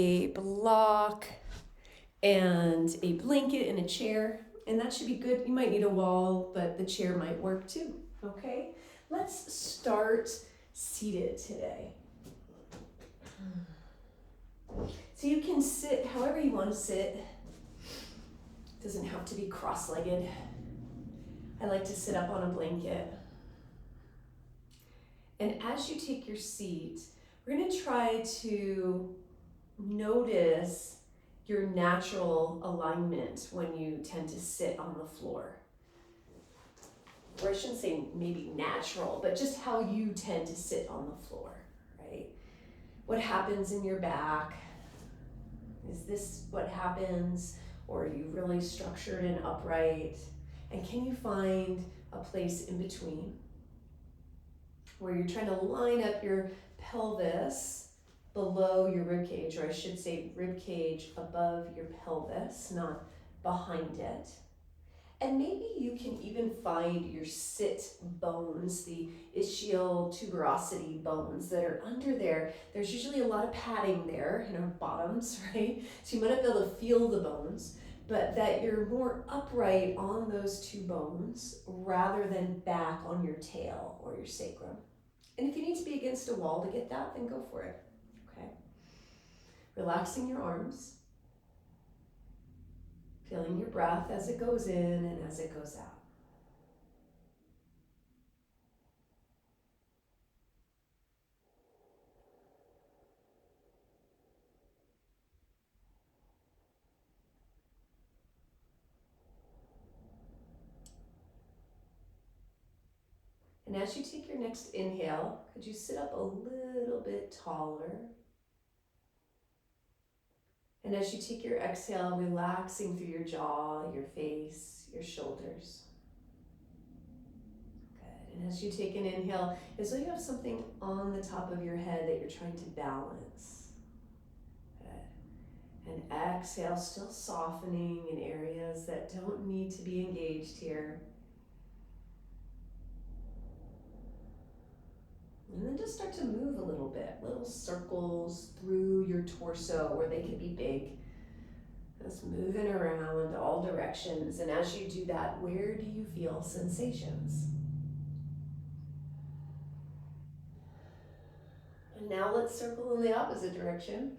a block and a blanket and a chair, and that should be good. You might need a wall, but the chair might work too. Okay, let's start seated today. So you can sit however you want to sit. It doesn't have to be cross-legged. I like to sit up on a blanket. And as you take your seat, we're going to try to notice your natural alignment when you tend to sit on the floor. Or I shouldn't say maybe natural, but just how you tend to sit on the floor, right? What happens in your back? Is this what happens? Or are you really structured and upright? And can you find a place in between where you're trying to line up your pelvis below your rib cage, or I should say rib cage above your pelvis, not behind it. And maybe you can even find your sit bones, the ischial tuberosity bones that are under there. There's usually a lot of padding there in our bottoms, right? So you might not be able to feel the bones, but that you're more upright on those two bones rather than back on your tail or your sacrum. And if you need to be against a wall to get that, then go for it, okay? Relaxing your arms, feeling your breath as it goes in and as it goes out. And as you take your next inhale, could you sit up a little bit taller? And as you take your exhale, relaxing through your jaw, your face, your shoulders. Good. And as you take an inhale, as though you have something on the top of your head that you're trying to balance. Good. And exhale, still softening in areas that don't need to be engaged here. And then just start to move a little bit, little circles through your torso where they could be big. Just moving around all directions. And as you do that, where do you feel sensations? And now let's circle in the opposite direction.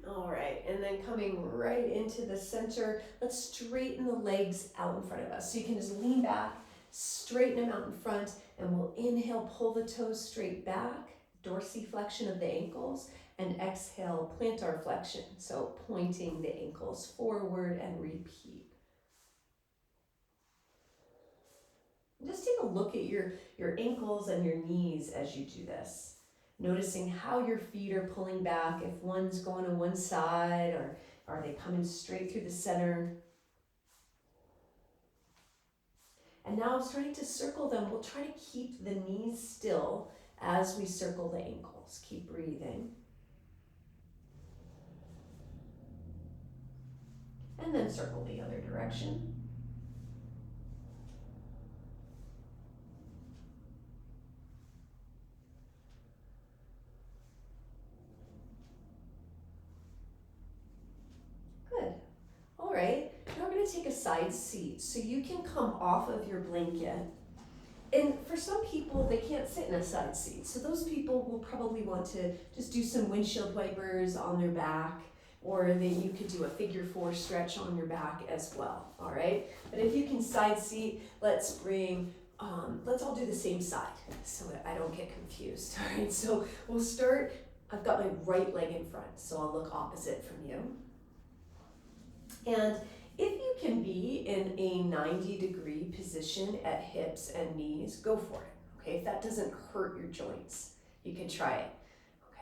All right, and then coming right into the center, let's straighten the legs out in front of us. So you can just lean back, straighten them out in front, and we'll inhale, pull the toes straight back, dorsiflexion of the ankles, and exhale, plantar flexion. So pointing the ankles forward and repeat. Just take a look at your ankles and your knees as you do this. Noticing how your feet are pulling back, if one's going to one side or are they coming straight through the center. And now starting to circle them, we'll try to keep the knees still as we circle the ankles. Keep breathing. And then circle the other direction. Good. All right, now we're going to take a side seat. So you can come off of your blanket. And for some people, they can't sit in a side seat. So those people will probably want to just do some windshield wipers on their back, or then you could do a figure 4 stretch on your back as well, all right? But if you can side seat, let's all do the same side so that I don't get confused, all right? So we'll start, I've got my right leg in front, so I'll look opposite from you. And if you can be in a 90-degree position at hips and knees, go for it, okay? If that doesn't hurt your joints, you can try it,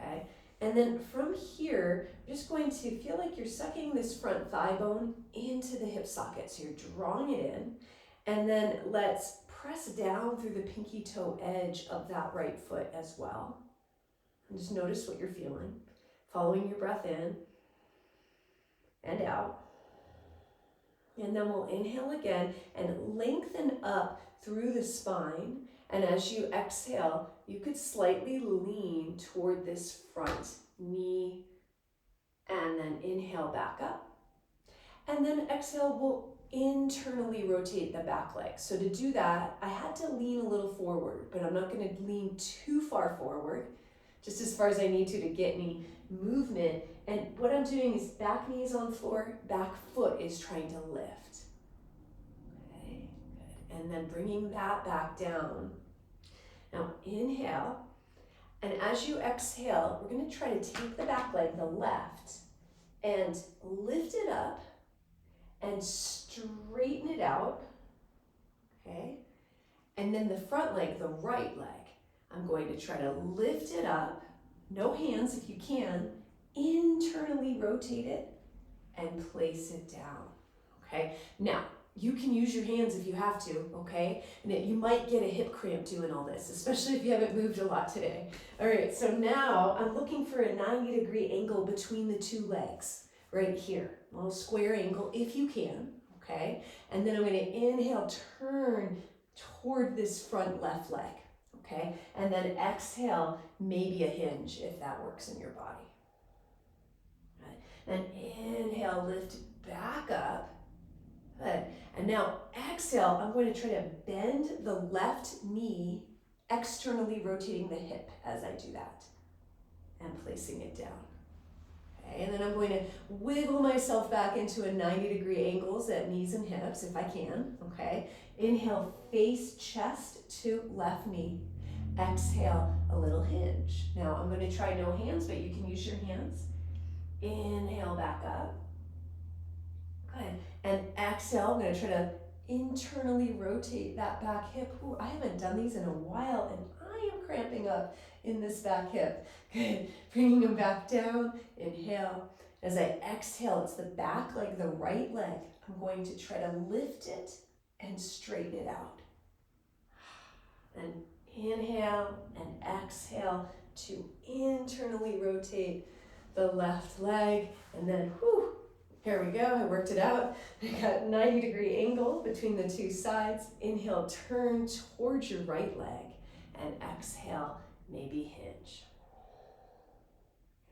okay? And then from here, you're just going to feel like you're sucking this front thigh bone into the hip socket. So you're drawing it in, and then let's press down through the pinky toe edge of that right foot as well. And just notice what you're feeling, following your breath in and out. And then we'll inhale again and lengthen up through the spine. And as you exhale, you could slightly lean toward this front knee, and then inhale back up. And then exhale, we'll internally rotate the back leg. So to do that, I had to lean a little forward, but I'm not going to lean too far forward, just as far as I need to get any movement. And what I'm doing is back knee is on floor, back foot is trying to lift. Okay, good. And then bringing that back down. Now inhale, and as you exhale, we're going to try to take the back leg, the left, and lift it up and straighten it out, okay? And then the front leg, the right leg, I'm going to try to lift it up, no hands if you can, internally rotate it and place it down, okay? Now, you can use your hands if you have to, okay? And you might get a hip cramp doing all this, especially if you haven't moved a lot today. All right, so now I'm looking for a 90-degree angle between the two legs. Right here, a little square angle if you can, okay? And then I'm going to inhale, turn toward this front left leg, okay? And then exhale, maybe a hinge if that works in your body. Right. Then inhale, lift back up. Good. And now exhale, I'm going to try to bend the left knee, externally rotating the hip as I do that and placing it down. Okay, and then I'm going to wiggle myself back into a 90-degree angles at knees and hips if I can, okay? Inhale, face chest to left knee. Exhale, a little hinge. Now I'm going to try no hands, but you can use your hands. Inhale, back up. Good. And exhale, I'm going to try to internally rotate that back hip. Ooh, I haven't done these in a while, and I am cramping up in this back hip. Good. Bringing them back down. Inhale. As I exhale, it's the back leg, the right leg. I'm going to try to lift it and straighten it out. And inhale and exhale to internally rotate the left leg. And then, whew, here we go. I worked it out. I got 90-degree angle between the two sides. Inhale, turn towards your right leg. And exhale, maybe hinge.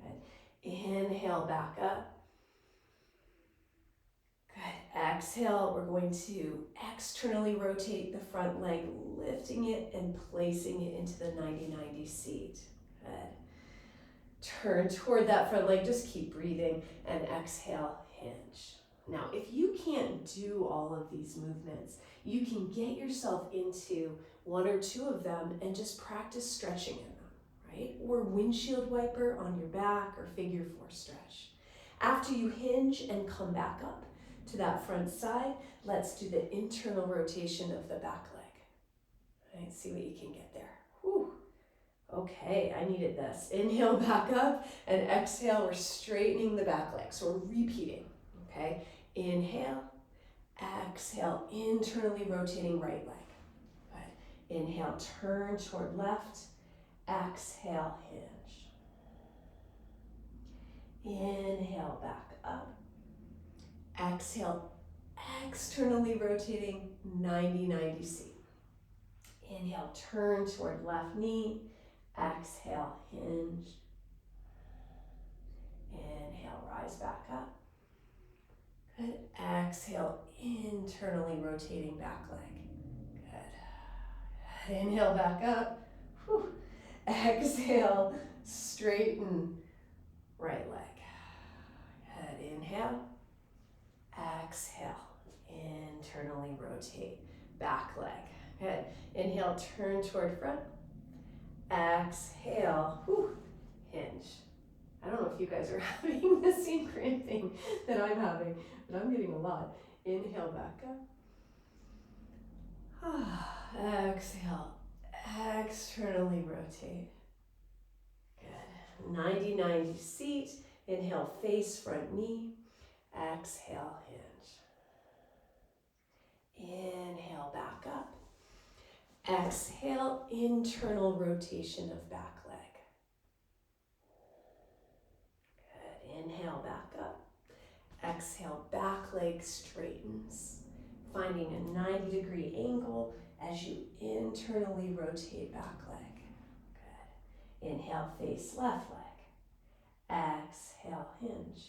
Good. Inhale, back up. Good. Exhale, we're going to externally rotate the front leg, lifting it and placing it into the 90-90 seat. Good. Turn toward that front leg, just keep breathing, and exhale, hinge. Now, if you can't do all of these movements, you can get yourself into one or two of them and just practice stretching in them, right? Or windshield wiper on your back or figure four stretch. After you hinge and come back up to that front side, let's do the internal rotation of the back leg. All right, see what you can get there. Whew. Okay, I needed this. Inhale, back up, and exhale, we're straightening the back leg. So we're repeating, okay? Inhale, exhale, internally rotating right leg. Good. Inhale, turn toward left, exhale, hinge. Inhale, back up. Exhale, externally rotating 90-90 seat. Inhale, turn toward left knee. Exhale, hinge. Inhale, rise back up. Good. Exhale, internally rotating back leg. Good. Inhale, back up. Whew. Exhale, straighten right leg. Good. Inhale. Exhale, internally rotate back leg. Good. Inhale, turn toward front. Exhale, whew, hinge. I don't know if you guys are having the same cramping that I'm having, but I'm getting a lot. Inhale, back up. Exhale, externally rotate. Good. 90-90 seat. Inhale, face, front knee. Exhale, hinge. Inhale, back up. Exhale, internal rotation of back leg. Good. Inhale, back up. exhale, back leg straightens, finding a 90-degree angle as you internally rotate back leg. Good. Inhale, face left leg. Exhale, hinge.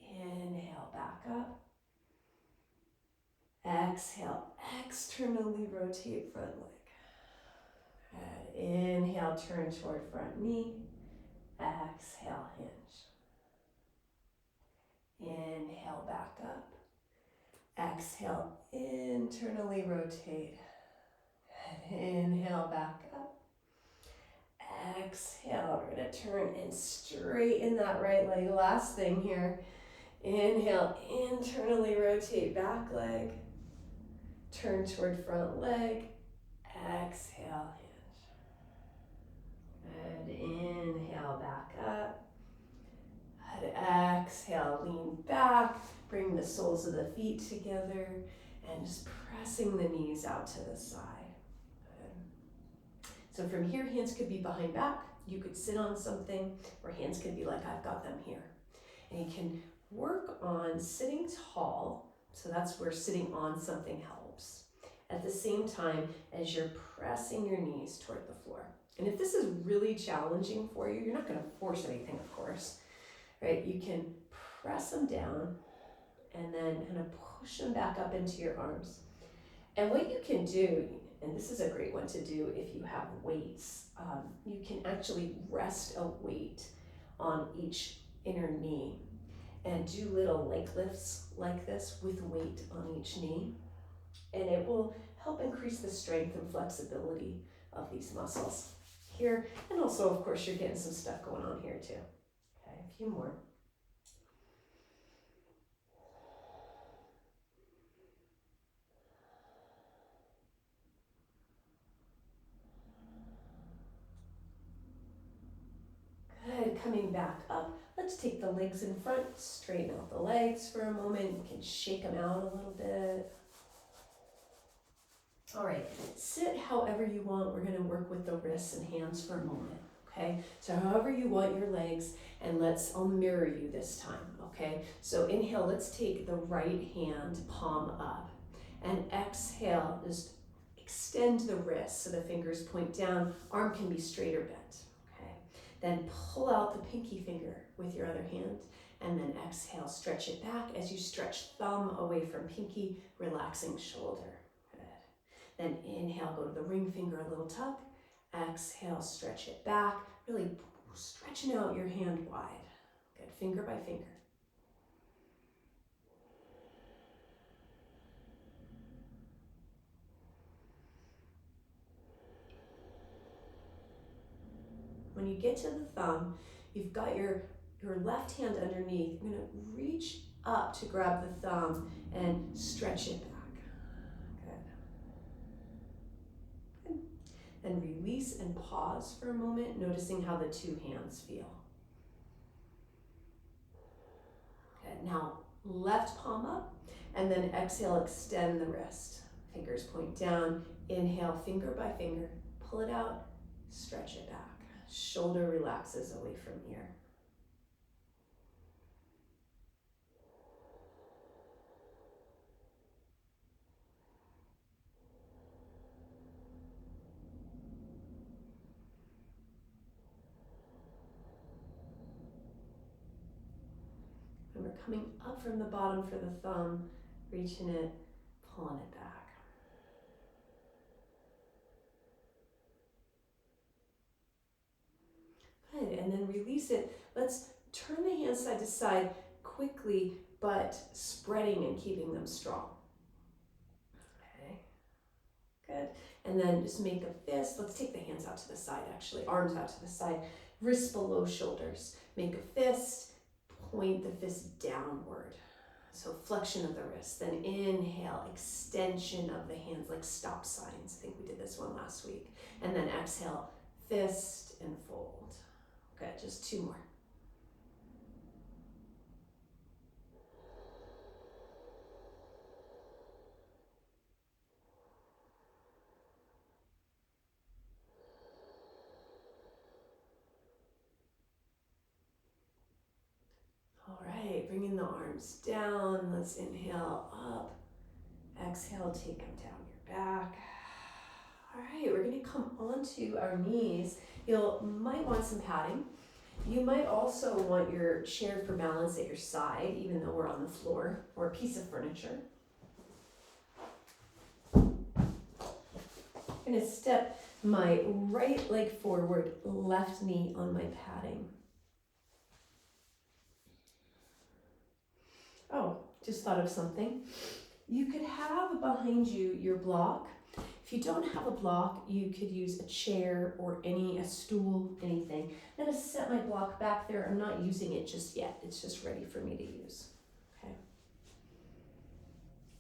Inhale, back up. Exhale, externally rotate front leg. Good. Inhale, turn toward front knee. Exhale, hinge. Inhale, back up. Exhale, internally rotate. Good. Inhale, back up. Exhale, we're going to turn and straighten that right leg. Last thing here. Inhale, internally rotate back leg. Turn toward front leg. Exhale, hinge. Good. Inhale, back up. Good. Exhale, lean back. Bring the soles of the feet together and just pressing the knees out to the side. Good. So from here, hands could be behind back. You could sit on something, or hands could be like I've got them here. And you can work on sitting tall. So that's where sitting on something helps. At the same time as you're pressing your knees toward the floor. And if this is really challenging for you, you're not going to force anything, of course, right? You can press them down and then kind of push them back up into your arms. And what you can do, and this is a great one to do if you have weights, you can actually rest a weight on each inner knee and do little leg lifts like this with weight on each knee. And it will help increase the strength and flexibility of these muscles here. And also, of course, you're getting some stuff going on here too. Okay, a few more. Good, coming back up. Let's take the legs in front, straighten out the legs for a moment. You can shake them out a little bit. All right, sit however you want. We're going to work with the wrists and hands for a moment, okay? So however you want your legs, and I'll mirror you this time, okay? So inhale, let's take the right hand palm up, and exhale, just extend the wrist so the fingers point down. Arm can be straight or bent, okay? Then pull out the pinky finger with your other hand, and then exhale, stretch it back as you stretch thumb away from pinky, relaxing shoulder. Then inhale, go to the ring finger, a little tuck. Exhale, stretch it back, really stretching out your hand wide. Good, finger by finger. When you get to the thumb, you've got your left hand underneath. You're gonna reach up to grab the thumb and stretch it back. Good. Then release and pause for a moment, noticing how the two hands feel. Good. Now, left palm up, and then exhale, extend the wrist. Fingers point down. Inhale, finger by finger. Pull it out, stretch it back. Shoulder relaxes away from ear. And we're coming up from the bottom for the thumb, reaching it, pulling it back. Good, and then release it. Let's turn the hands side to side quickly, but spreading and keeping them strong. Okay, good. And then just make a fist. Let's take the hands out to the side, actually, arms out to the side, wrists below shoulders. Make a fist, point the fist downward. So flexion of the wrist. Then inhale, extension of the hands like stop signs. I think we did this one last week. And then exhale, fist and fold. Good, just two more. All right, bringing the arms down. Let's inhale up. Exhale, take them down your back. All right, we're gonna come onto our knees. You might want some padding. You might also want your chair for balance at your side, even though we're on the floor, or a piece of furniture. I'm gonna step my right leg forward, left knee on my padding. Oh, just thought of something. You could have behind you your block. If you don't have a block, you could use a chair or a stool, anything. I'm gonna set my block back there. I'm not using it just yet. It's just ready for me to use. Okay.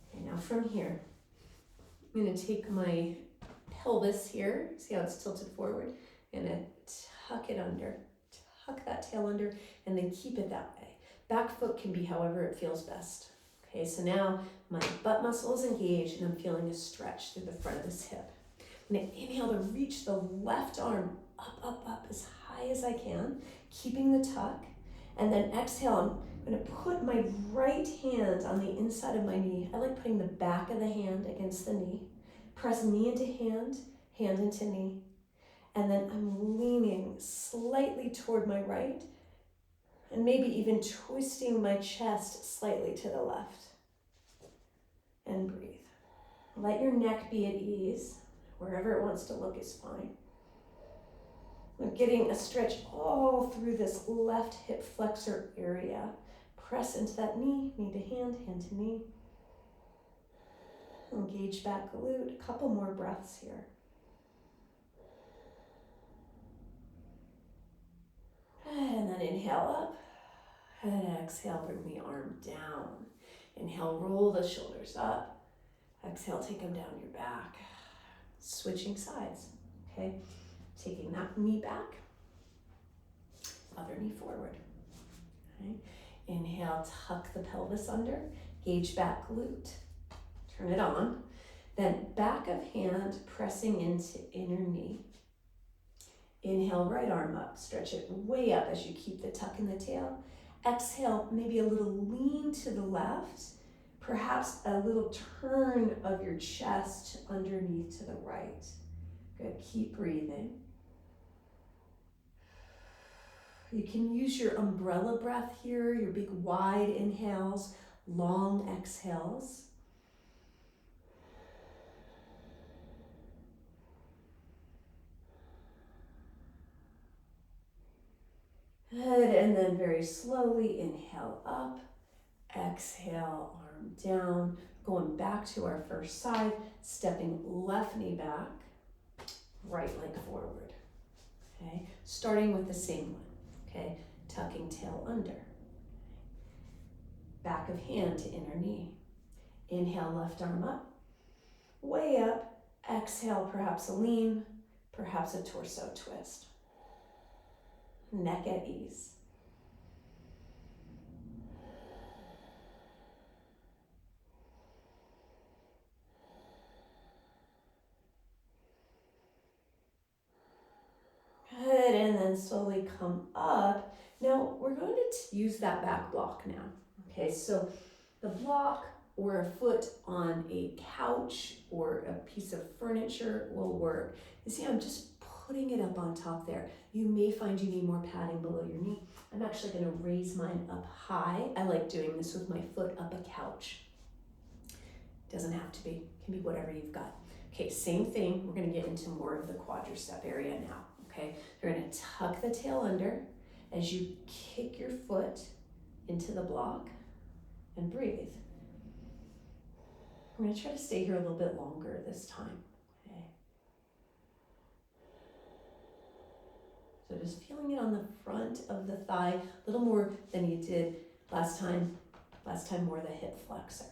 Okay, now from here, I'm gonna take my pelvis here. See how it's tilted forward? I'm gonna tuck it under, tuck that tail under, and then keep it that way. Back foot can be however it feels best. Okay, so now my butt muscle is engaged and I'm feeling a stretch through the front of this hip. I'm gonna inhale to reach the left arm up, up, up as high as I can, keeping the tuck. And then exhale, I'm gonna put my right hand on the inside of my knee. I like putting the back of the hand against the knee. Press knee into hand, hand into knee. And then I'm leaning slightly toward my right, and maybe even twisting my chest slightly to the left. And breathe. Let your neck be at ease. Wherever it wants to look is fine. I'm getting a stretch all through this left hip flexor area. Press into that knee, knee to hand, hand to knee. Engage back glute. A couple more breaths here. And then inhale up. And exhale, bring the arm down. Inhale, roll the shoulders up. Exhale, take them down your back. Switching sides, okay? Taking that knee back, other knee forward, okay? Inhale, tuck the pelvis under, gauge back glute, turn it on. Then back of hand pressing into inner knee. Inhale, right arm up, stretch it way up as you keep the tuck in the tail. Exhale, maybe a little lean to the left, perhaps a little turn of your chest underneath to the right. Good, keep breathing. You can use your umbrella breath here, your big wide inhales, long exhales. Good, and then very slowly inhale up, exhale, arm down, going back to our first side, stepping left knee back, right leg forward, okay? Starting with the same one, okay? Tucking tail under. Back of hand to inner knee. Inhale, left arm up, way up. Exhale, perhaps a lean, perhaps a torso twist. Neck at ease. Good, and then slowly come up. Now we're going to use that back block now. Okay, so the block or a foot on a couch or a piece of furniture will work. You see, I'm just putting it up on top there. You may find you need more padding below your knee. I'm actually going to raise mine up high. I like doing this with my foot up a couch. Doesn't have to be, it can be whatever you've got. Okay, same thing. We're going to get into more of the quadricep area now. Okay, you're going to tuck the tail under as you kick your foot into the block and breathe. I'm going to try to stay here a little bit longer this time. Okay. So just feeling it on the front of the thigh, a little more than you did last time. Last time more the hip flexor.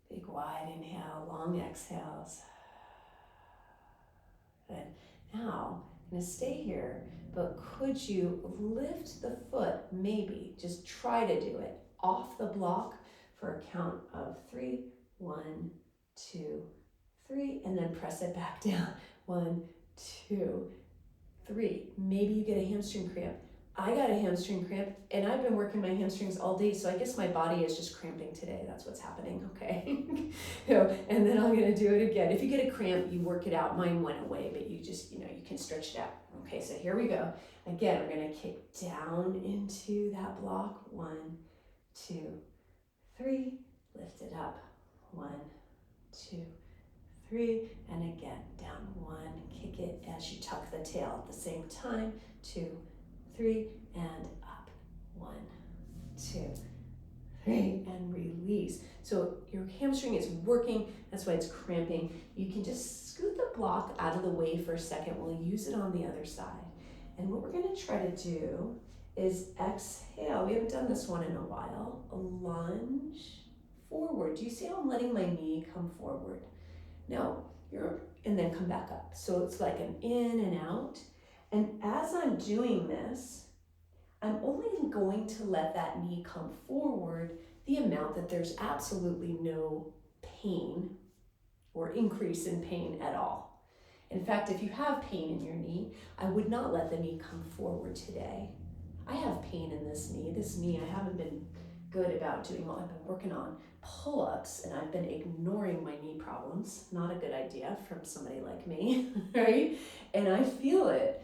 Big wide inhale, long exhales. Good. Now, I'm going to stay here, but could you lift the foot, maybe, just try to do it, off the block for a count of 3. 1, 2, 3, and then press it back down. 1, 2, 3. Maybe you get a hamstring cramp. I got a hamstring cramp, and I've been working my hamstrings all day, so I guess my body is just cramping today. That's what's happening, okay? And then I'm gonna do it again. If you get a cramp, you work it out. Mine went away, but you just, you can stretch it out. Okay, so here we go. Again, we're gonna kick down into that block. 1, 2, 3. Lift it up. 1, 2, 3, and again, down. 1, kick it as you tuck the tail at the same time. 2, 3, and up. 1, 2, 3, and release. So your hamstring is working, that's why it's cramping. You can just scoot the block out of the way for a second. We'll use it on the other side. And what we're gonna try to do is exhale. We haven't done this one in a while. A lunge forward. Do you see how I'm letting my knee come forward? No, and then come back up. So it's like an in and out. And as I'm doing this, I'm only going to let that knee come forward the amount that there's absolutely no pain or increase in pain at all. In fact, if you have pain in your knee, I would not let the knee come forward today. I have pain in this knee. This knee, I haven't been good about doing well. I've been working on pull-ups and I've been ignoring my knee problems. Not a good idea from somebody like me, right? And I feel it.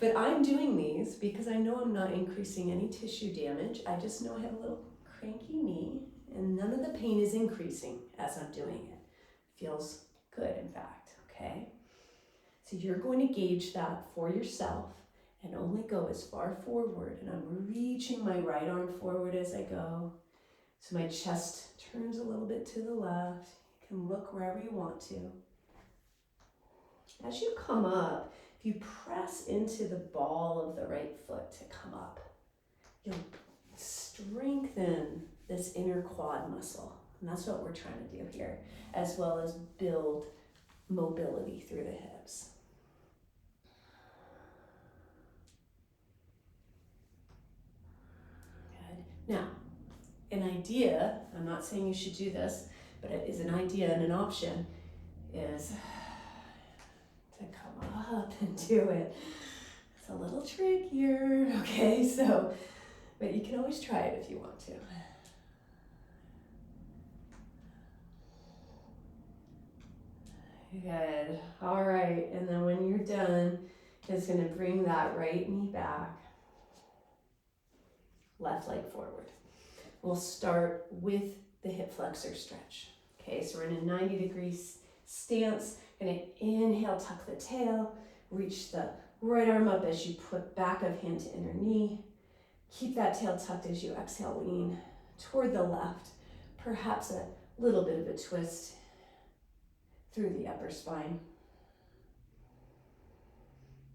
But I'm doing these because I know I'm not increasing any tissue damage. I just know I have a little cranky knee and none of the pain is increasing as I'm doing it. Feels good, in fact, okay? So you're going to gauge that for yourself and only go as far forward. And I'm reaching my right arm forward as I go. So my chest turns a little bit to the left. You can look wherever you want to. As you come up, if you press into the ball of the right foot to come up, you'll strengthen this inner quad muscle. And that's what we're trying to do here, as well as build mobility through the hips. Good. Now, an idea, I'm not saying you should do this, but it is an idea and an option, is to come up and do it. It's a little trickier, okay? So, but you can always try it if you want to. Good. All right, and then when you're done, it's going to bring that right knee back, left leg forward. We'll start with the hip flexor stretch. Okay, so we're in a 90-degree stance. Going to inhale, tuck the tail, reach the right arm up as you put back of hand to inner knee. Keep that tail tucked as you exhale, lean toward the left. Perhaps a little bit of a twist through the upper spine.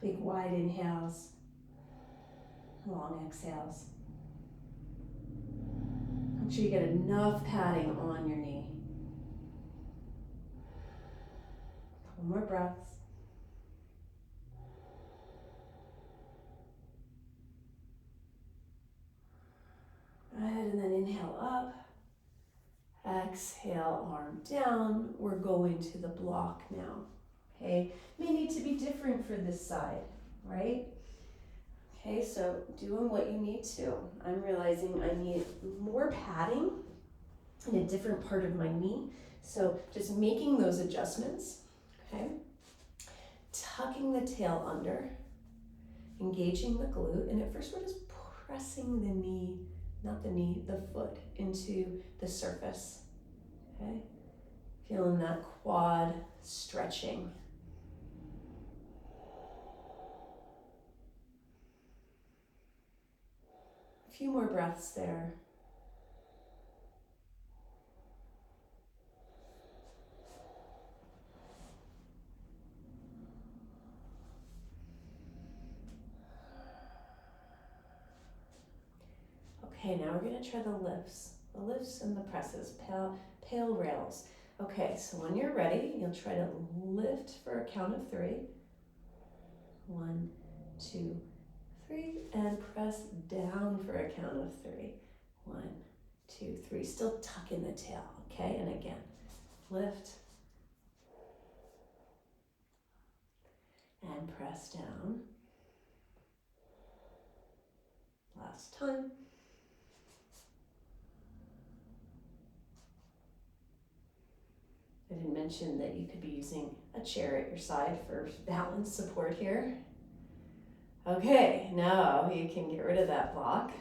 Big wide inhales, long exhales. Make sure you get enough padding on your knee. Couple more breaths. Good, and then inhale up. Exhale, arm down. We're going to the block now. Okay, may need to be different for this side, right? Okay, so doing what you need to. I'm realizing I need more padding in a different part of my knee. So just making those adjustments, okay? Tucking the tail under, engaging the glute. And at first we're just pressing the knee, not the knee, the foot into the surface, okay? Feeling that quad stretching. A few more breaths there. Okay, now we're gonna try the lifts and the presses, pale rails. Okay, so when you're ready, you'll try to lift for a count of 3. 1, 2, 3, and press down for a count of 3. 1, 2, 3. Still tuck in the tail, okay? And again, lift and press down. Last time. I didn't mention that you could be using a chair at your side for balance support here. Okay, now you can get rid of that block,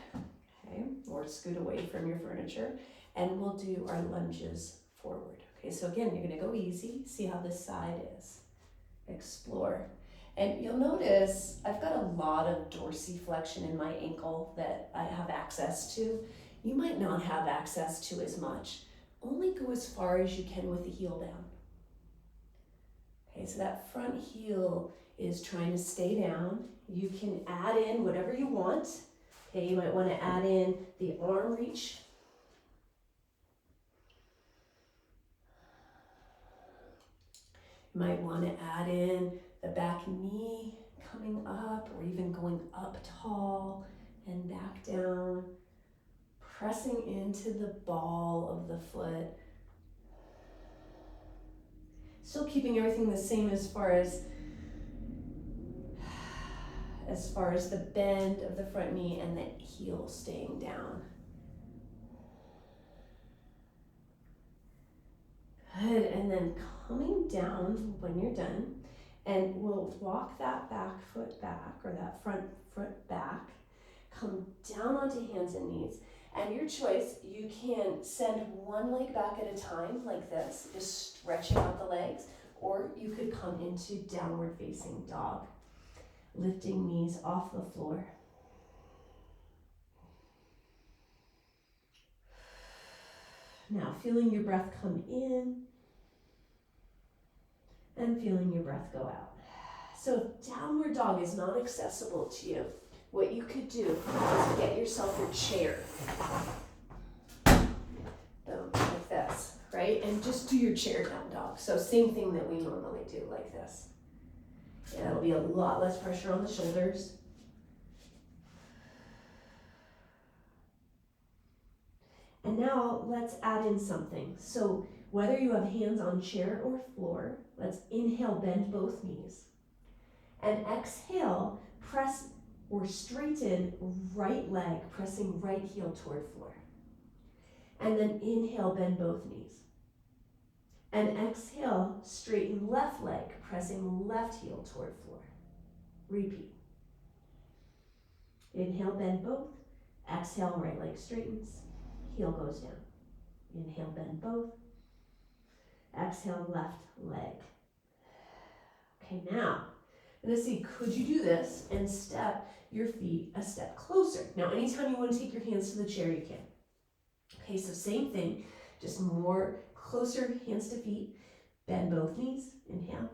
okay, or scoot away from your furniture, and we'll do our lunges forward. Okay, so again, you're gonna go easy, see how this side is. Explore. And you'll notice I've got a lot of dorsiflexion in my ankle that I have access to. You might not have access to as much. Only go as far as you can with the heel down. Okay, so that front heel is trying to stay down. You can add in whatever you want. Okay, you might want to add in the arm reach. You might want to add in the back knee coming up, or even going up tall and back down, pressing into the ball of the foot. Still keeping everything the same as far as the bend of the front knee and the heel staying down. Good, and then coming down when you're done, and we'll walk that back foot back, or that front foot back, come down onto hands and knees, and your choice, you can send one leg back at a time like this, just stretching out the legs, or you could come into downward facing dog, lifting knees off the floor. Now feeling your breath come in and feeling your breath go out. So if downward dog is not accessible to you, what you could do is get yourself your chair. Boom, like this, right? And just do your chair down dog. So same thing that we normally do, like this. And it'll be a lot less pressure on the shoulders. And now let's add in something. So whether you have hands on chair or floor, let's inhale, bend both knees. And exhale, press or straighten right leg, pressing right heel toward floor. And then inhale, bend both knees. And exhale, straighten left leg, pressing left heel toward floor. Repeat. Inhale, bend both. Exhale, right leg straightens, heel goes down. Inhale, bend both. Exhale, left leg. Okay, now, let's see, could you do this and step your feet a step closer? Now, anytime you want to take your hands to the chair, you can. Okay, so same thing, just more closer, hands to feet. Bend both knees, inhale.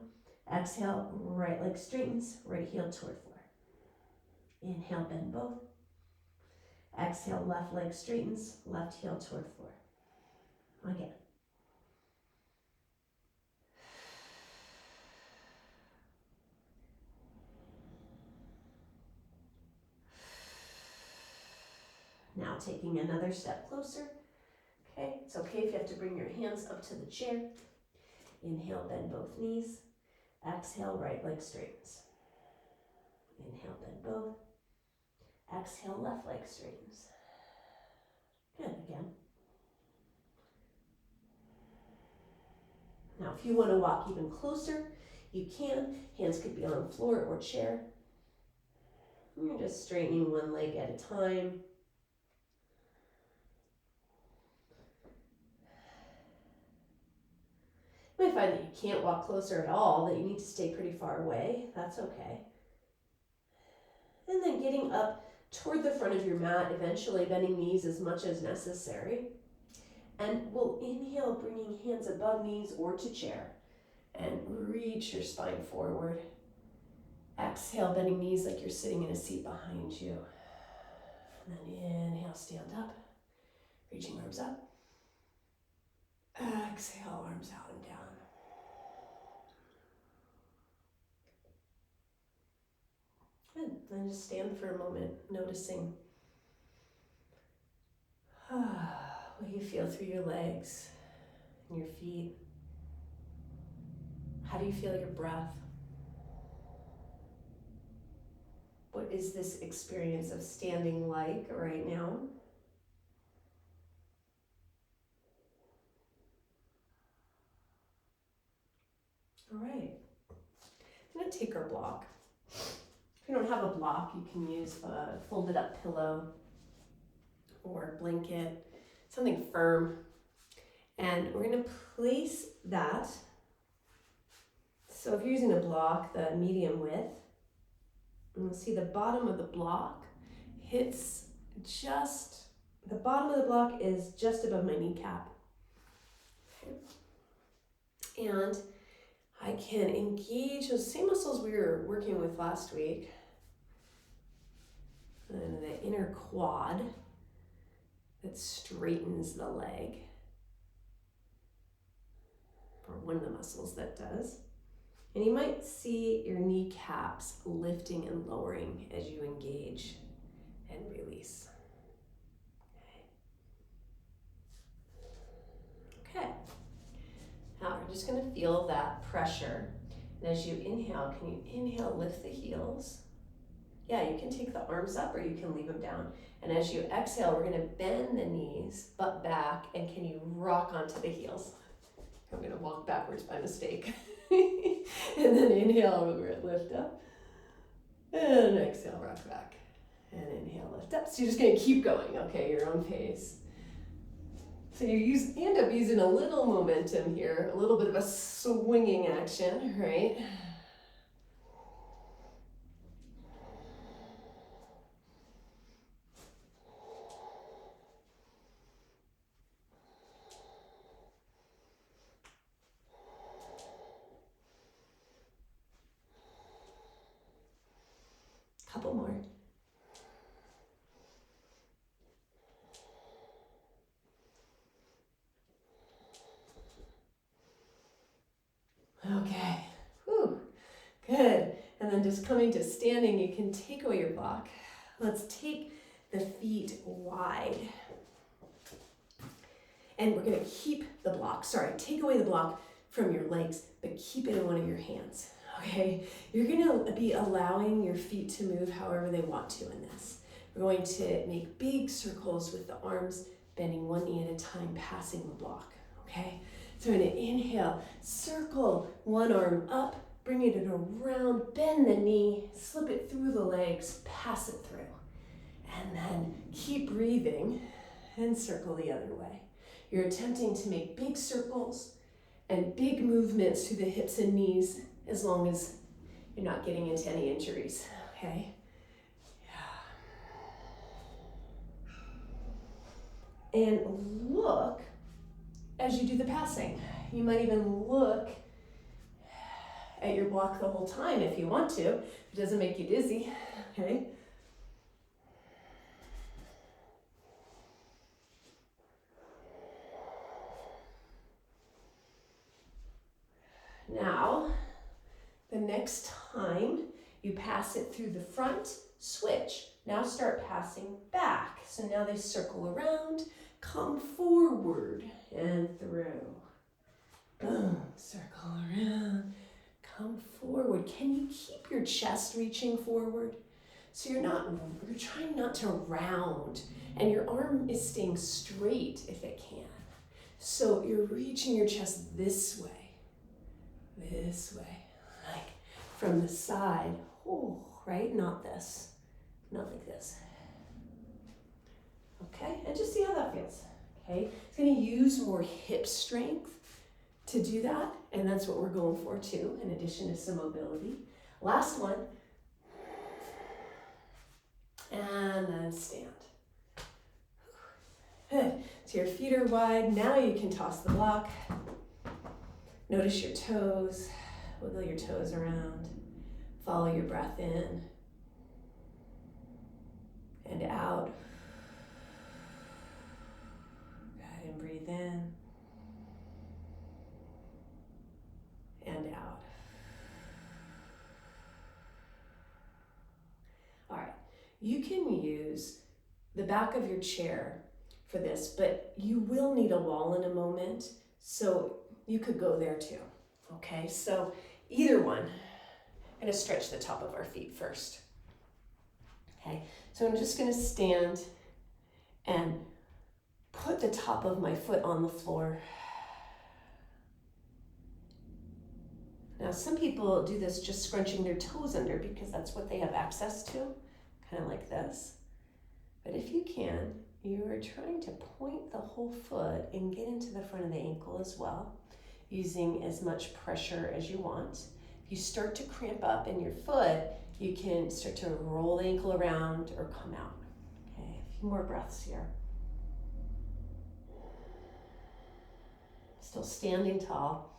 Exhale, right leg straightens, right heel toward floor. Inhale, bend both. Exhale, left leg straightens, left heel toward floor. Again. Now taking another step closer. Okay, it's okay if you have to bring your hands up to the chair. Inhale, bend both knees. Exhale, right leg straightens. Inhale, bend both. Exhale, left leg straightens. Good, again. Now, if you want to walk even closer, you can. Hands could be on floor or chair. You're just straightening one leg at a time. You might find that you can't walk closer at all, that you need to stay pretty far away. That's okay. And then getting up toward the front of your mat, eventually bending knees as much as necessary. And we'll inhale, bringing hands above knees or to chair. And reach your spine forward. Exhale, bending knees like you're sitting in a seat behind you. And then inhale, stand up. Reaching arms up. Exhale, arms out and down. Good. Then just stand for a moment, noticing What you feel through your legs and your feet. How do you feel your breath? What is this experience of standing like right now? All right. I'm going to take our block. If you don't have a block, you can use a folded up pillow or a blanket, something firm. And we're going to place that. So if you're using a block, the medium width, you'll see the bottom of the block hits just, the bottom of the block is just above my kneecap. Okay. And I can engage those same muscles we were working with last week. And the inner quad that straightens the leg, or one of the muscles that does. And you might see your kneecaps lifting and lowering as you engage and release. Okay. Now we're just going to feel that pressure. And as you inhale, can you inhale, lift the heels? Yeah, you can take the arms up or you can leave them down. And as you exhale, we're going to bend the knees, butt back, and can you rock onto the heels? I'm going to walk backwards by mistake. And then inhale, lift up. And exhale, rock back. And inhale, lift up. So you're just going to keep going, okay, your own pace. So you end up using a little momentum here, a little bit of a swinging action, right? Couple more. Okay, whew, good. And then just coming to standing, you can take away your block. Let's take the feet wide. And we're gonna keep the block, take away the block from your legs, but keep it in one of your hands, okay? You're gonna be allowing your feet to move however they want to in this. We're going to make big circles with the arms, bending one knee at a time, passing the block, okay? So we're gonna inhale, circle one arm up, bring it around, bend the knee, slip it through the legs, pass it through. And then keep breathing and circle the other way. You're attempting to make big circles and big movements through the hips and knees as long as you're not getting into any injuries, okay? Yeah. And look as you do the passing. You might even look at your block the whole time if you want to. If it doesn't make you dizzy, okay? Now, the next time you pass it through the front, switch. Now start passing back. So now they circle around, come forward and through. Boom, circle around, come forward. Can you keep your chest reaching forward? So you're trying not to round, and your arm is staying straight if it can. So you're reaching your chest this way, like from the side, oh, right? Not this, not like this. Okay, and just see how that feels, okay? It's gonna use more hip strength to do that, and that's what we're going for too, in addition to some mobility. Last one, and then stand. Good, so your feet are wide, now you can toss the block. Notice your toes, wiggle your toes around, follow your breath in and out. Go ahead and breathe in and out. All right, you can use the back of your chair for this, but you will need a wall in a moment, so you could go there too. Okay, so either one. I'm gonna stretch the top of our feet first. Okay, so I'm just gonna stand and put the top of my foot on the floor. Now, some people do this just scrunching their toes under because that's what they have access to, kind of like this. But if you can, you are trying to point the whole foot and get into the front of the ankle as well, using as much pressure as you want. If you start to cramp up in your foot, you can start to roll the ankle around or come out. Okay, a few more breaths here. Still standing tall.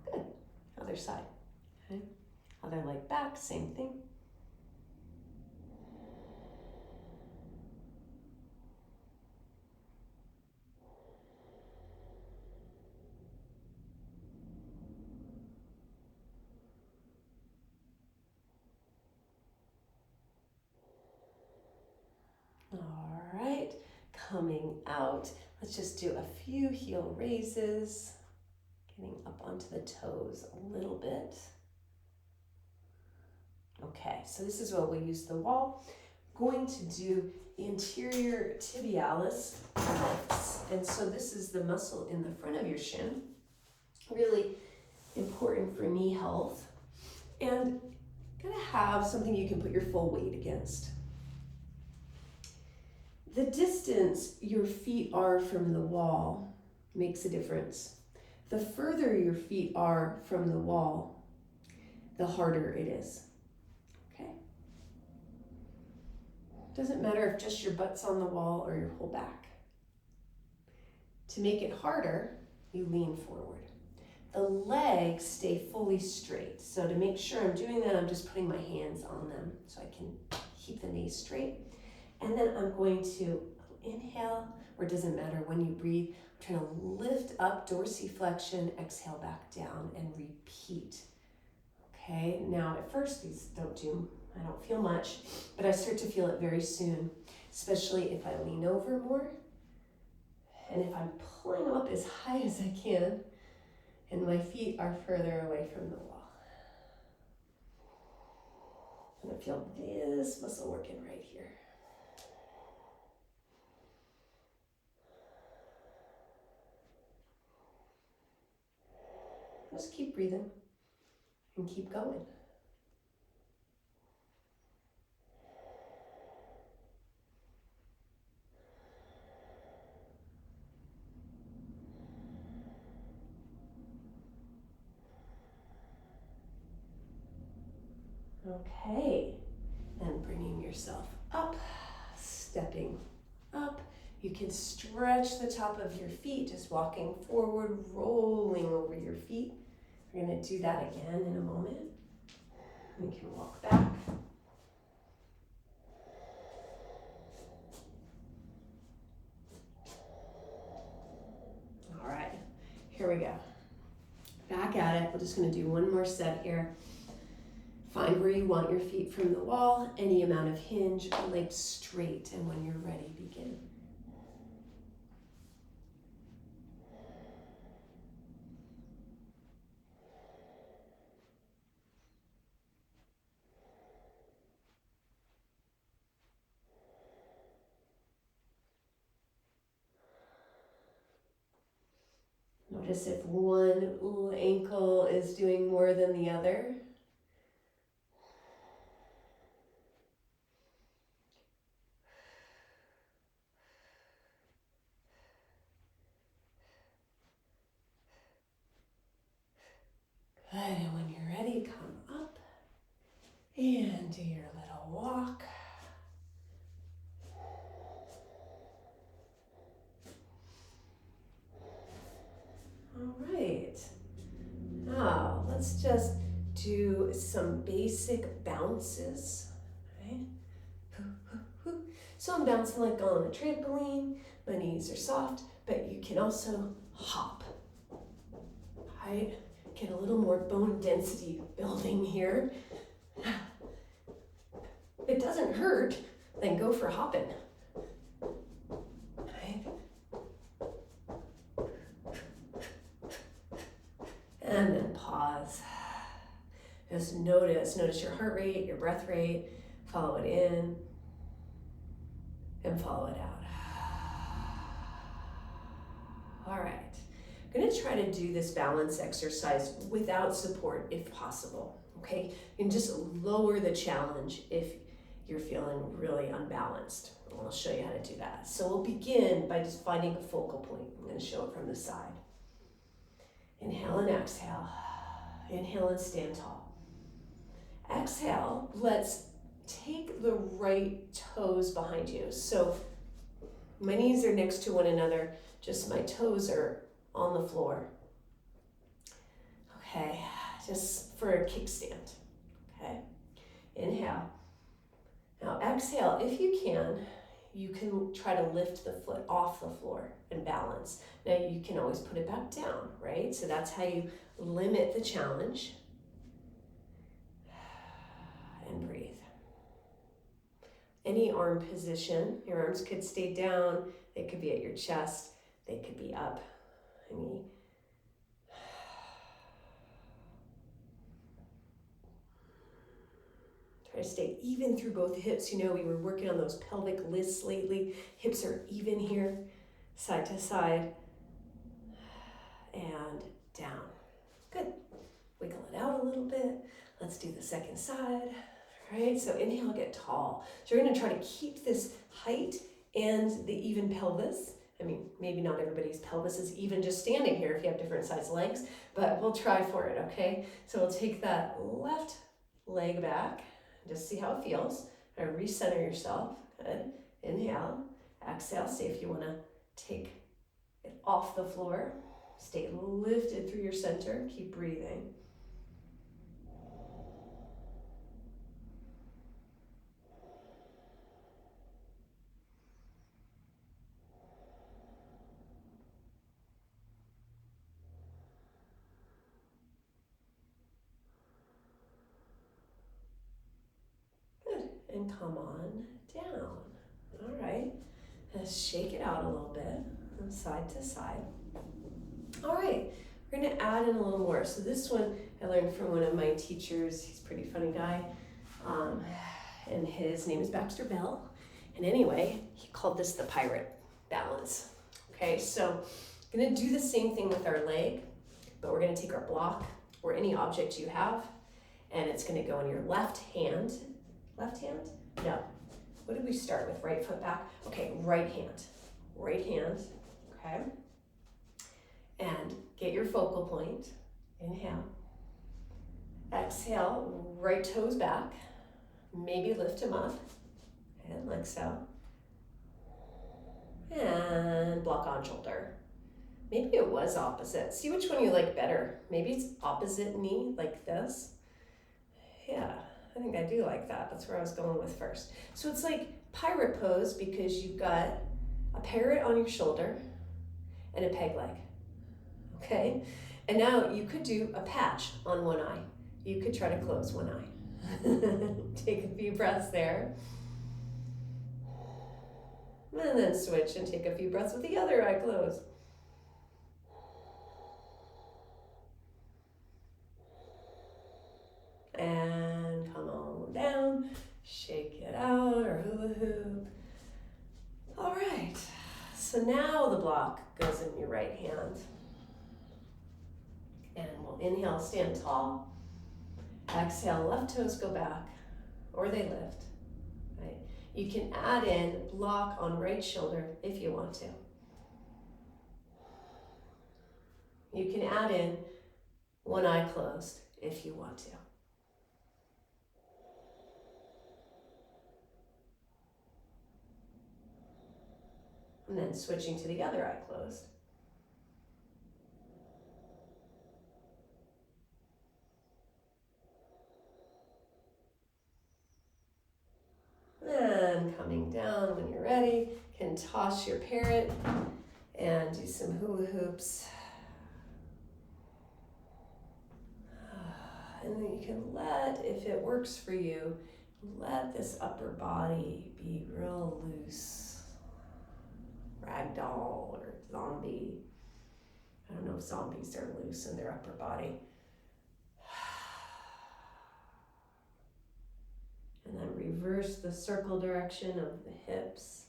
Good. Other side. Okay. Other leg back, same thing. All right, coming out. Let's just do a few heel raises, getting up onto the toes a little bit. Okay, so this is what we use the wall. Going to do anterior tibialis lifts. And so this is the muscle in the front of your shin. Really important for knee health. And gonna have something you can put your full weight against. The distance your feet are from the wall makes a difference. The further your feet are from the wall, the harder it is. Okay? Doesn't matter if just your butt's on the wall or your whole back. To make it harder, you lean forward. The legs stay fully straight. So to make sure I'm doing that, I'm just putting my hands on them so I can keep the knees straight. And then I'm going to inhale, or it doesn't matter when you breathe. I'm trying to lift up dorsiflexion, exhale back down, and repeat. Okay, now at first these I don't feel much, but I start to feel it very soon, especially if I lean over more, and if I'm pulling them up as high as I can, and my feet are further away from the wall. I'm gonna feel this muscle working right here. Just keep breathing and keep going. Okay, and bringing yourself up, stepping up. You can stretch the top of your feet, just walking forward, rolling over your feet. We're going to do that again in a moment. We can walk back. All right, here we go. Back at it. We're just going to do one more set here. Find where you want your feet from the wall, any amount of hinge, legs straight, and when you're ready, begin. Notice if one ankle is doing more than the other. Good, and when you're ready, come up and do your little walk. All right, now let's just do some basic bounces. Right? So I'm bouncing like on a trampoline. My knees are soft, but you can also hop. Right? Get a little more bone density building here. hurt, then go for hopping. Right? And then pause. Just notice your heart rate, your breath rate, follow it in and follow it out. All right, I'm gonna try to do this balance exercise without support if possible, okay? You can just lower the challenge if you're feeling really unbalanced. I'll show you how to do that. So we'll begin by just finding a focal point. I'm gonna show it from the side. Inhale and exhale. Inhale and stand tall. Exhale, let's take the right toes behind you. So my knees are next to one another, just my toes are on the floor. Okay, just for a kickstand. Okay, inhale. Now exhale, if you can try to lift the foot off the floor and balance. Now you can always put it back down, right? So that's how you limit the challenge. And breathe. Any arm position, your arms could stay down, they could be at your chest, they could be up. Try to stay even through both hips. You know, we were working on those pelvic lifts lately. Hips are even here, side to side, and down. Good. Wiggle it out a little bit. Let's do the second side. All right, so inhale, get tall. So you're gonna try to keep this height and the even pelvis. I mean, maybe not everybody's pelvis is even just standing here if you have different size legs, but we'll try for it, okay? So we'll take that left leg back, just see how it feels. And recenter yourself, good. Inhale, exhale, see if you wanna take it off the floor. Stay lifted through your center, keep breathing. And come on down. All right, let's shake it out a little bit from side to side. All right, we're gonna add in a little more. So this one I learned from one of my teachers. He's a pretty funny guy, and his name is Baxter Bell. And anyway, he called this the pirate balance. Okay, so I'm gonna do the same thing with our leg, but we're gonna take our block or any object you have, and it's gonna go in your left hand. Left hand? No. What did we start with? Right foot back? Okay, right hand. Right hand, okay? And get your focal point. Inhale. Exhale, right toes back. Maybe lift them up. And like so. And block on shoulder. Maybe it was opposite. See which one you like better. Maybe it's opposite knee, like this. Yeah. I think I do like that. That's where I was going with first. So it's like pirate pose because you've got a parrot on your shoulder and a peg leg, okay? And now you could do a patch on one eye. You could try to close one eye. Take a few breaths there. And then switch and take a few breaths with the other eye closed. And come on down, shake it out or hula hoop. All right, so now the block goes in your right hand. And we'll inhale, stand tall. Exhale, left toes go back or they lift, right? You can add in block on right shoulder if you want to. You can add in one eye closed if you want to. And then switching to the other eye closed. And coming down when you're ready, can toss your parrot and do some hula hoops. And then you can let, if it works for you, Let this upper body be real loose. Ragdoll or zombie. I don't know if zombies are loose in their upper body. And then reverse the circle direction of the hips.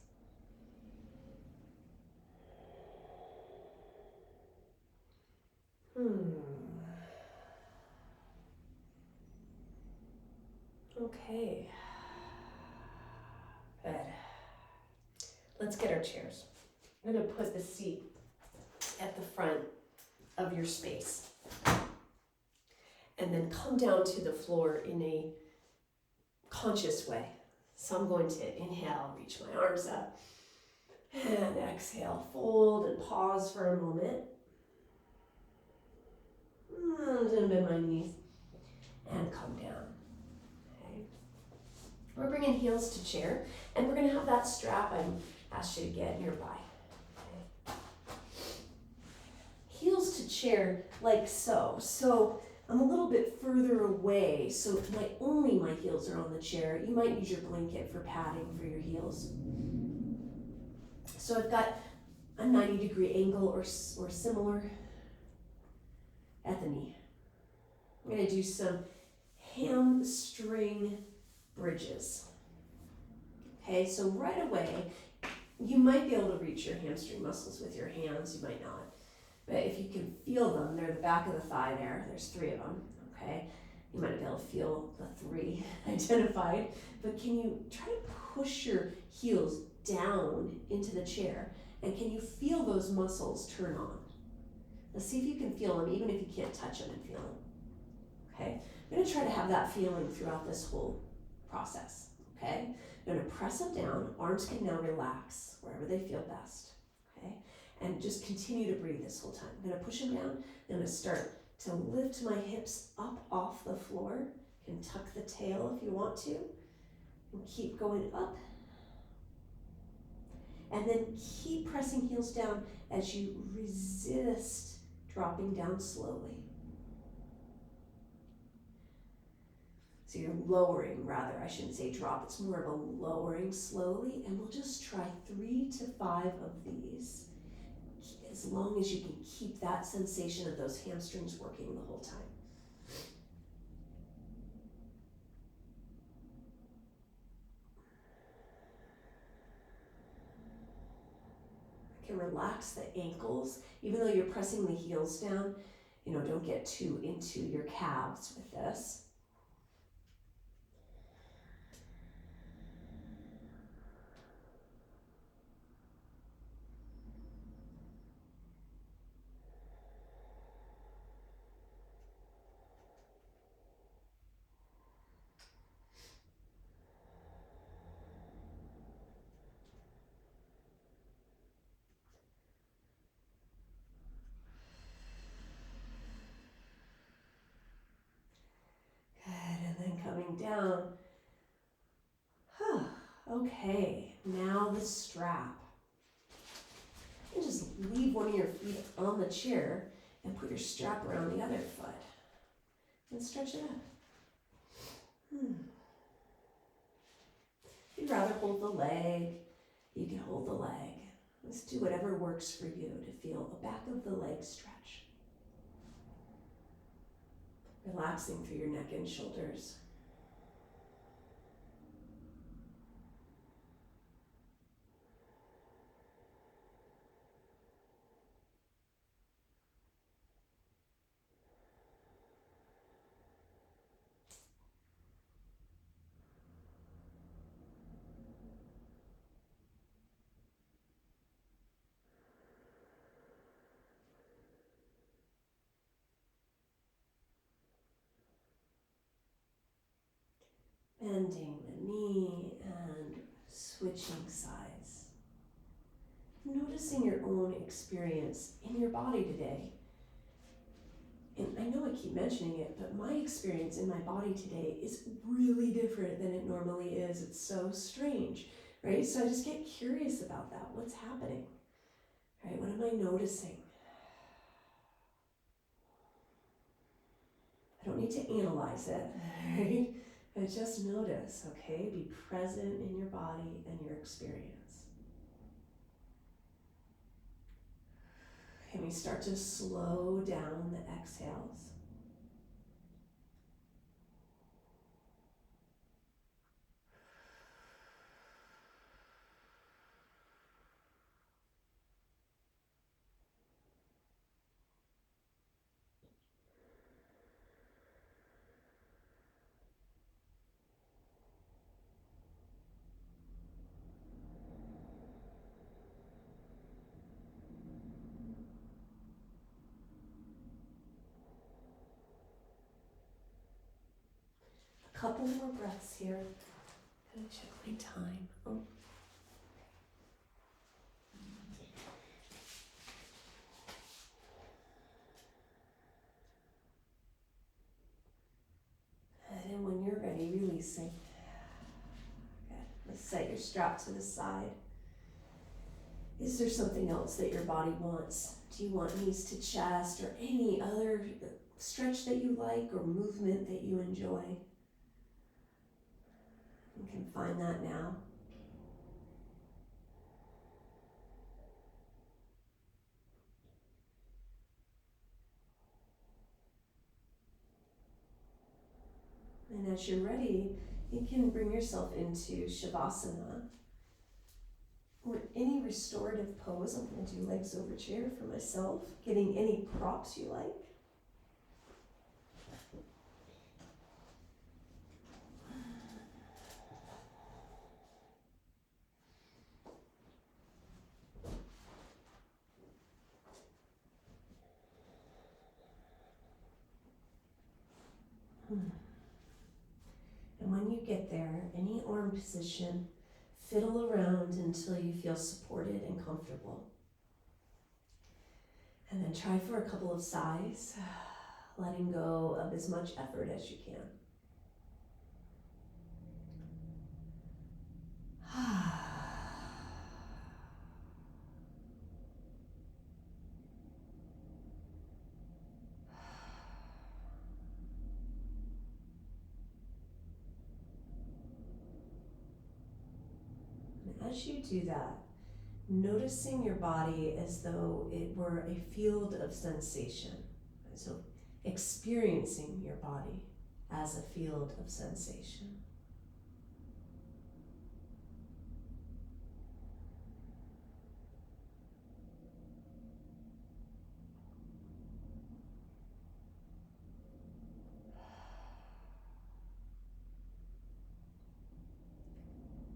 Okay. Good. Let's get our chairs. I'm going to put the seat at the front of your space. And then come down to the floor in a conscious way. So I'm going to inhale, reach my arms up. And exhale, fold and pause for a moment. And bend my knees. And come down. Okay. We're bringing heels to chair. And we're going to have that strap I asked you to get nearby. Okay. Heels to chair like so. So I'm a little bit further away, so if only my heels are on the chair, you might use your blanket for padding for your heels. So I've got a 90-degree angle or similar at the knee. I'm going to do some hamstring bridges. Okay, so right away, you might be able to reach your hamstring muscles with your hands, you might not. But if you can feel them, they're the back of the thigh there. There's 3 of them, okay? You might be able to feel the 3 identified. But can you try to push your heels down into the chair? And can you feel those muscles turn on? Let's see if you can feel them, even if you can't touch them and feel them. Okay? I'm going to try to have that feeling throughout this whole process. Okay? I'm going to press them down. Arms can now relax wherever they feel best. Okay? And just continue to breathe this whole time. I'm going to push them down. I'm going to start to lift my hips up off the floor. You can tuck the tail if you want to. And keep going up. And then keep pressing heels down as you resist dropping down slowly. So you're lowering, rather, I shouldn't say drop, it's more of a lowering slowly. And we'll just try 3 to 5 of these. As long as you can keep that sensation of those hamstrings working the whole time. You can relax the ankles, even though you're pressing the heels down. Don't get too into your calves with this. Coming down. Okay, now the strap. And just leave one of your feet on the chair and put your strap around the other foot. And stretch it up. If you'd rather hold the leg, you can hold the leg. Let's do whatever works for you to feel the back of the leg stretch. Relaxing through your neck and shoulders. Bending the knee and switching sides. Noticing your own experience in your body today. And I know I keep mentioning it, but my experience in my body today is really different than it normally is. It's so strange, right? So I just get curious about that. What's happening? Right? What am I noticing? I don't need to analyze it, right? And just notice, okay? Be present in your body and your experience. Can we start to slow down the exhales? A couple more breaths here. I'm gonna check my time. Oh. And when you're ready, releasing. Good. Let's set your strap to the side. Is there something else that your body wants? Do you want knees to chest or any other stretch that you like or movement that you enjoy? You can find that now. And as you're ready, you can bring yourself into Shavasana or any restorative pose. I'm going to do legs over chair for myself, getting any props you like. And when you get there, any arm position, fiddle around until you feel supported and comfortable. And then try for a couple of sighs, letting go of as much effort as you can. And as you do that, noticing your body as though it were a field of sensation. So experiencing your body as a field of sensation.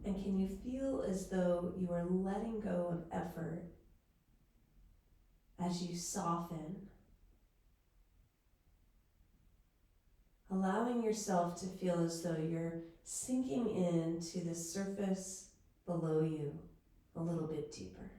And can you feel as though you are letting go of effort as you soften, allowing yourself to feel as though you're sinking into the surface below you a little bit deeper.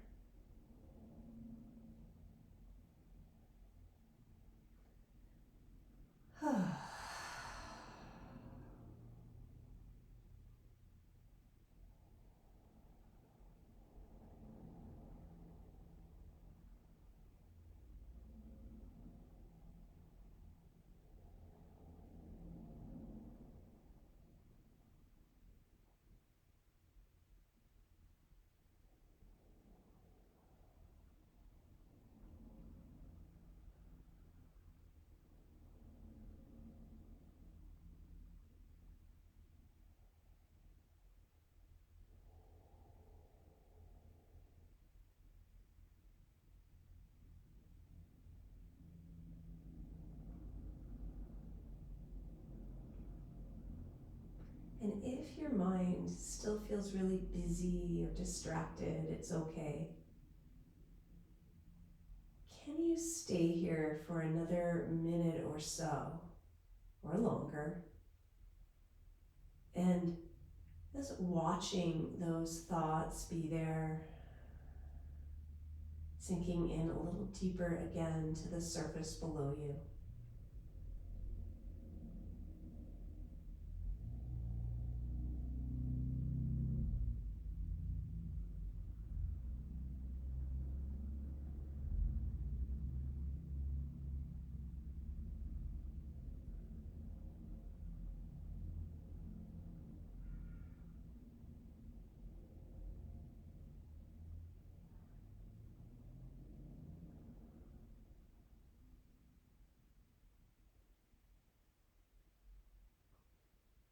And if your mind still feels really busy or distracted, it's okay. Can you stay here for another minute or so, or longer, and just watching those thoughts be there, sinking in a little deeper again to the surface below you.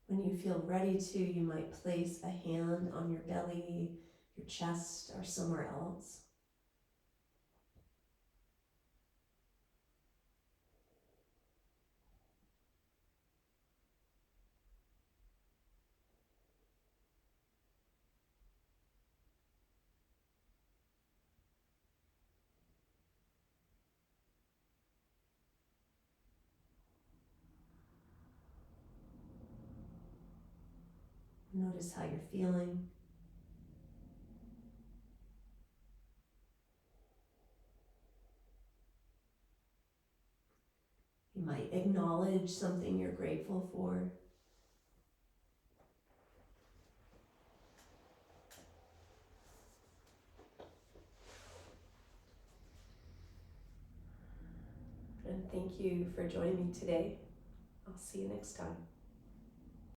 When you feel ready to, you might place a hand on your belly, your chest, or somewhere else. Notice how you're feeling. You might acknowledge something you're grateful for. And thank you for joining me today. I'll see you next time.